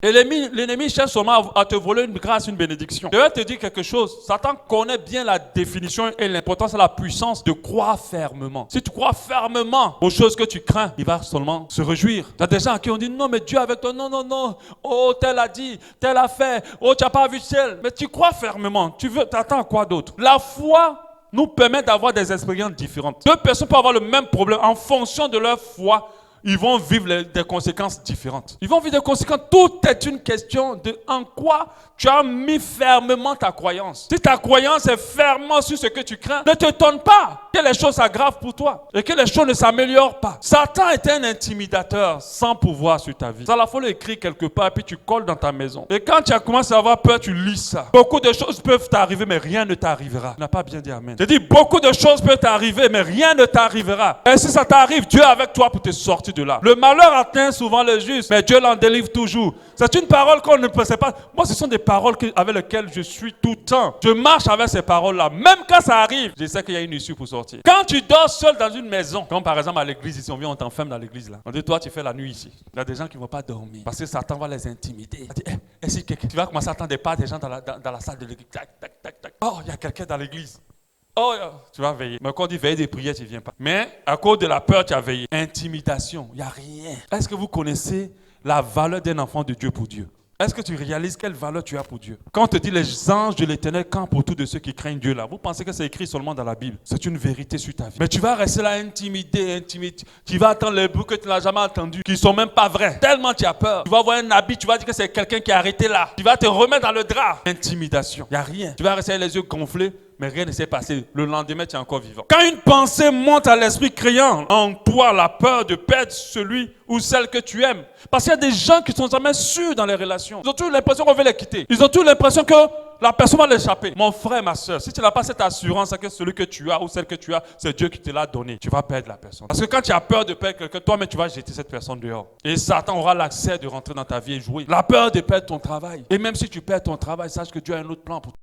Et l'ennemi cherche seulement à te voler une grâce, une bénédiction. Je vais te dire quelque chose. Satan connaît bien la définition et l'importance et la puissance de croire fermement. Si tu crois fermement aux choses que tu crains, il va seulement se réjouir. Il y a des gens qui ont dit non, mais Dieu est avec toi. Non, non, non. Oh, tel a dit, tel a fait. Oh, tu n'as pas vu tel. Mais tu crois fermement. Tu attends quoi d'autre? La foi nous permet d'avoir des expériences différentes. Deux personnes peuvent avoir le même problème en fonction de leur foi. Ils vont vivre des conséquences différentes. Ils vont vivre des conséquences. Tout est une question de en quoi tu as mis fermement ta croyance. Si ta croyance est fermement sur ce que tu crains, ne t'étonne pas que les choses s'aggravent pour toi et que les choses ne s'améliorent pas. Satan est un intimidateur sans pouvoir sur ta vie. Ça, il faut l'écrire quelque part et puis tu colles dans ta maison. Et quand tu as commencé à avoir peur, tu lis ça. Beaucoup de choses peuvent t'arriver, mais rien ne t'arrivera. Tu n'as pas bien dit amen. Je dis beaucoup de choses peuvent t'arriver, mais rien ne t'arrivera. Et si ça t'arrive, Dieu est avec toi pour te sortir de là. Le malheur atteint souvent le juste, mais Dieu l'en délivre toujours. C'est une parole qu'on ne pensait pas. Moi, ce sont des paroles avec lesquelles je suis tout le temps. Je marche avec ces paroles-là. Même quand ça arrive, je sais qu'il y a une issue pour sortir. Quand tu dors seul dans une maison, comme par exemple à l'église ici, on vient, on t'enferme dans l'église là. On dit, toi, tu fais la nuit ici. Il y a des gens qui ne vont pas dormir parce que Satan va les intimider. Il dit, si tu vas commencer à attendre pas des gens dans la salle de l'église. Tac, tac, tac, tac. Oh, il y a quelqu'un dans l'église. Oh, tu vas veiller. Mais quand on dit veiller des prières, tu ne viens pas. Mais à cause de la peur, tu as veillé. Intimidation, il n'y a rien. Est-ce que vous connaissez la valeur d'un enfant de Dieu pour Dieu? Est-ce que tu réalises quelle valeur tu as pour Dieu? Quand on te dit les anges de l'Éternel campent autour de ceux qui craignent Dieu là, vous pensez que c'est écrit seulement dans la Bible? C'est une vérité sur ta vie. Mais tu vas rester là intimidé. Tu vas attendre les bruits que tu n'as jamais entendus, qui ne sont même pas vrais. Tellement tu as peur. Tu vas voir un habit, tu vas dire que c'est quelqu'un qui est arrêté là. Tu vas te remettre dans le drap. Intimidation. Il n'y a rien. Tu vas rester avec les yeux gonflés. Mais rien ne s'est passé. Le lendemain, tu es encore vivant. Quand une pensée monte à l'esprit créant en toi la peur de perdre celui ou celle que tu aimes. Parce qu'il y a des gens qui sont jamais sûrs dans les relations. Ils ont toujours l'impression qu'on veut les quitter. Ils ont toujours l'impression que la personne va l'échapper. Mon frère, ma soeur, si tu n'as pas cette assurance que celui que tu as ou celle que tu as, c'est Dieu qui te l'a donné, tu vas perdre la personne. Parce que quand tu as peur de perdre quelqu'un, toi-même tu vas jeter cette personne dehors. Et Satan aura l'accès de rentrer dans ta vie et jouer. La peur de perdre ton travail. Et même si tu perds ton travail, sache que Dieu a un autre plan pour toi.